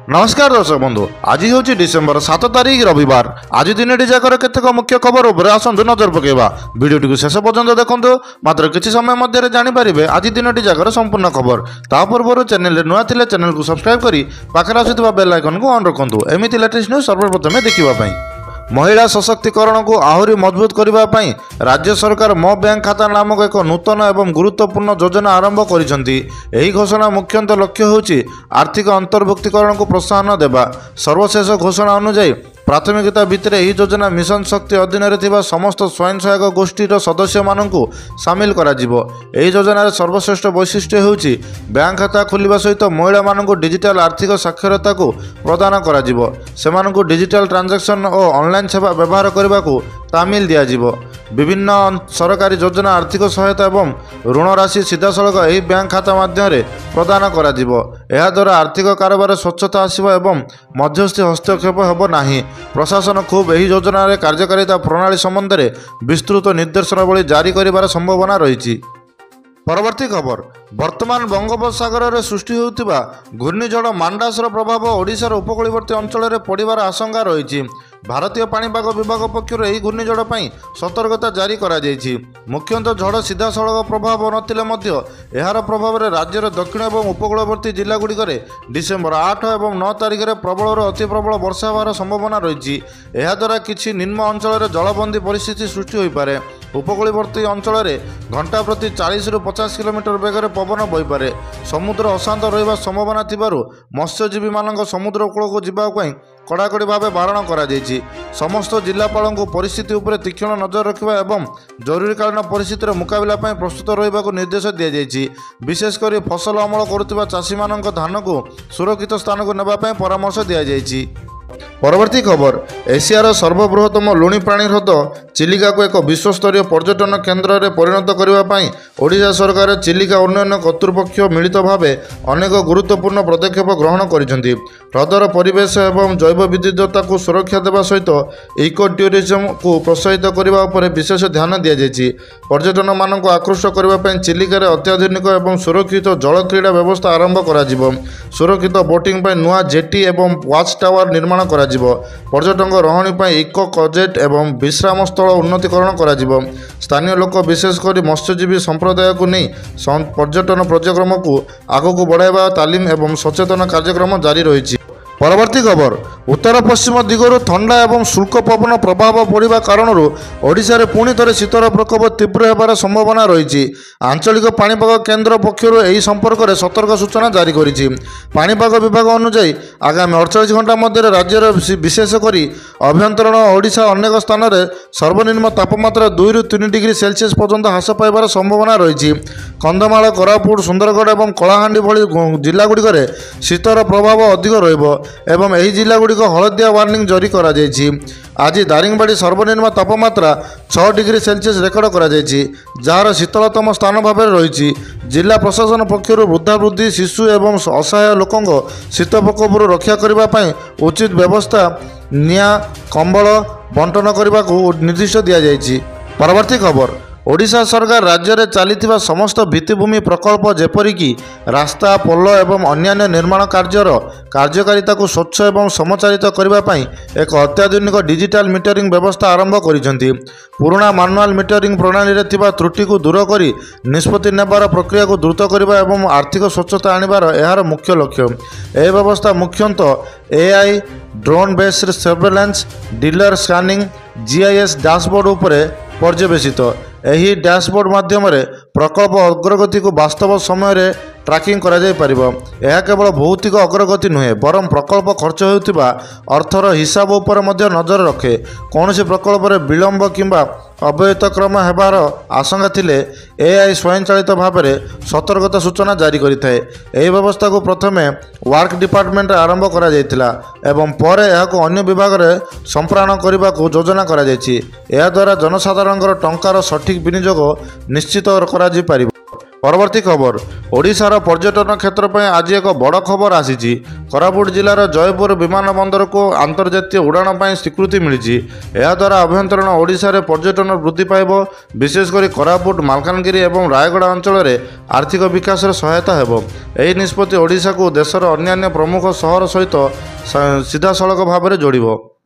नमस्कार दर्शक बंधु आज हूँ डिसेम्बर 7 तारिख रविवार। आज दिन जाकर केतक मुख्य खबर उपर आसतु नजर पकेबा। वीडियो शेष पर्यंत देखु मात्र किसी समय मध्य जानीपारे आज दिन जाकर संपूर्ण खबर। ता पूर्व चैनल नुआ थिले चैनल को सब्सक्राइब करी पाखरे आसुथिबा बेल आइकन को ऑन रखु। एमिति लेटेस्ट न्यूज सर्वप्रथमे देखिबा। महिला सशक्तिकरण को आहरी मजबूत करने राज्य सरकार मो बैंक खाता नामक एक नूतन एवं गुरुत्वपूर्ण योजना आरंभ करिसेंती। एही घोषणा मुख्यतः लक्ष्य होची आर्थिक अंतर्भुक्तिकरण को प्रोत्साहन देवा। सर्वशेष घोषणा अनुसार प्राथमिकता भितर यह योजना मिशन शक्ति अधीन में समस्त स्वयं सहायक गोष्ठीर सदस्य मानू सामिल करा जिवो। एही योजनार सर्वश्रेष्ठ वैशिष्ट्य होची बैंक खाता खोलिबा सहित महिला मानू डिजिटल आर्थिक साक्षरता को प्रदान करा जिवो। सेमानकु डिजिटल ट्रांजैक्शन और ऑनलाइन सेवा व्यवहार करने को तामिल दिया जिवो। विभिन्न सरकारी योजना आर्थिक सहायता एवं ऋण राशि सीधासलख यही बैंक खाता माध्यम प्रदान करा जिवो। एहा द्वारा आर्थिक कारोबार स्वच्छता आसिबो एवं मध्यस्थी हस्तक्षेप हेबो नाही। प्रशासन खूब यही योजनार कार्यकारिता प्रणाली संबंध में विस्तृत निर्देशनावली जारी करिबार संभावना रही। परवर्ती खबर वर्तमान बंगोपसागर में सृष्टि होता घूर्णिझड़ मांडासर प्रभाव ओडिशार उपकूलवर्ती अंचल में पड़ार आशंका रही। भारतीय पाणीपाग विभाग पक्षर यह घूर्णिझड़ पर सतर्कता जारी करा जायछि। मुख्यतः झड़ सीधा सड़क प्रभाव नथिले मध्य एहार प्रभाव में राज्यर दक्षिण और उपकूलवर्ती जिलागुड़िक डिसेम्बर 8 और 9 तारिख में प्रबल अति प्रबल वर्षा होवार संभावना रही। द्वारा किछि निम्न अंचल में जलबंदी परिस्थिति सृष्टि हो पारे। उपकूलवर्ती अंचल में घंटा प्रति 40 ରୁ 50 किलोमीटर बेगर पवन बहीपे। समुद्र अशांत रहा संभावना थिबारु मत्स्यजीवी मान समुद्र कूल को जावाई कड़ाकड़ी भाव बारण करा जायछि। समस्त जिलापाल को परिस्थिति उपर तीक्ष्ण नजर रखा एवं जरूरीकालीन परिस्थितिर मुकाबला प्रस्तुत रहा निर्देश दी जायछि। विशेषकर फसल अमल करुवा चाषी मान धान को सुरक्षित स्थान को नेबापी परामर्श दी जायछि। परवर्ती खबर एशियार सर्वबृहत्तम लुणी प्राणी ह्रद चिलिका को एक विश्वस्तरीय पर्यटन केन्द्र में परिणत करने ओडिशा सरकार चिलिका उन्नयन कर्तृपक्ष मिलित भाव अनेक गुरुत्वपूर्ण पदक्षेप ग्रहण करिसेंती। ह्रदर परिवेश एवं जैव विविधता को सुरक्षा देवा सहित इको टूरिज्म को प्रोत्साहित करने पर विशेष ध्यान दि जायछि। पर्यटन मान को आकृष्ट करने चिलिकार अत्याधुनिक एवं सुरक्षित जल क्रीड़ा व्यवस्था आरंभ करा जिवो। सुरक्षित बोटिंग पर नुआ जेटी एवं वाच टावर निर्माण करा जिवो। पर्यटक रहणी इको कजेट एवं विश्राम स्थल उन्नतीकरण करा जिवो। स्थानीय लोक विशेषकर मत्स्यजीवी संप्रदाय को नहीं पर्यटन कार्यक्रम को आगक बढ़ावा तालीम एवं सचेतन कार्यक्रम जारी रही। परवर्ती खबर उत्तर पश्चिम दिगरु ठंडा एवं शुष्क पवन प्रभाव पड़ा कारण ओडिशा रे पुणी थे शीतर प्रकोप तीव्र होबार संभावना रही। आंचलिक पाणीपाग केन्द्र पक्षर यह संपर्क में सतर्क सूचना जारी करिछि। पाणीपाग विभाग अनुसार आगामी 48 घंटा मध्य राज्यर विशेषकर अभ्यंतरण ओडिशा अनेक स्थान में सर्वनिम्न तापमात्रा 2 ରୁ 3 डिग्री सेल्सियस पर्यंत ह्रास पाइबार संभावना रही। कंधमाल कोरापुट सुंदरगढ़ और कलाहांडी भली जिलागुड़िक शीतर प्रभाव अधिक रहिबो एवं यही जिलागुड़िक हलदिया वार्निंग जारी करा जायछि। आज दारिंगबाड़ी सर्वनिम्न तापमात्रा 6 डिग्री सेल्सियस रेकर्ड करा जायछि, जार शीतलतम स्थान भाव रही। जिला प्रशासन पक्षर वृद्धावृद्धि शिशु एवं असहाय लोकों शीत प्रकोपर रक्षा करने उचित व्यवस्था निया कंबल बंटन करने को निर्देश दि जायछि। परवर्ती खबर ओडिशा सरकार राज्य में चली समस्त भित्तिभूमि प्रकल्प जेपरिकी रास्ता पोल एवं अन्यान्य निर्माण कार्यर कार्यकारिता को स्वच्छ एवं समचारित करने एक अत्याधुनिक डिजिटल मीटरिंग व्यवस्था आरंभ करिसेंती। पुराना मैनुअल मीटरिंग प्रणाली रे थिबा त्रुटि को दूर करी निष्पत्ति नेबार प्रक्रिया को द्रुत करने एवं आर्थिक स्वच्छता आनिबार एहार मुख्य लक्ष्य। यह व्यवस्था मुख्यतः AI drone based surveillance dealer scanning GIS dashboard उपरे पर्यवेसित। यही डैशबोर्ड माध्यम प्रकल्प अग्रगति को वास्तव समय ट्रैकिंग करा जाय परिबो। यह केवल भौतिक अग्रगति नुहे बरं प्रकल्प खर्च होउथिबा अर्थर हिसाब उपर मध्य नजर रखे। कौन प्रकल्प रे विलंब किंबा अव्ययतक्रम हेबार आशंका थिले एआई स्वयंचालित भाव में सतर्कता सूचना जारी करिथाए। यह व्यवस्था को प्रथमे वर्क डिपार्टमेंट आरंभ करा जायतिला एवं पर यहाको अन्य विभाग रे संप्राण करने को योजना करा जायछि। यह द्वारा जनसाधारणकर टंकार सठिक विनियोग निश्चित करा जाय परिबो। পরবর্তী খবর ওড়িশার পর্যটন ক্ষেত্র ପାଇଁ আজ এক বড় খবর আসিছি। কোরাপুট জেলার জয়পুর বিমানবন্দরକୁ আন্তর্জাতিক উড়াণ ପାଇଁ স্বীকৃতি মিଳିଛି। ଏହାଦ୍ୱାରା ଆଭ୍ୟନ୍ତରୀଣ ଓଡ଼ିଶାରେ ପର୍ଯ୍ୟଟନ ବୃଦ୍ଧି ପାଇବ। ବିଶେଷ କରି କୋରାପୁଟ, ମାଲକାନଗିରି ଏବଂ ରାୟଗଡ଼ା ଅଞ୍ଚଳରେ ଆର୍ଥିକ ବିକାଶରେ ସହାୟତା ହେବ। ଏହି ନିଷ୍ପତ୍ତି ଓଡ଼ିଶାକୁ ଦେଶର ଅନ୍ୟାନ୍ୟ ପ୍ରମୁଖ ସହର ସହିତ ସିଧାସଳଖ ଭାବରେ ଯୋଡ଼ିବ।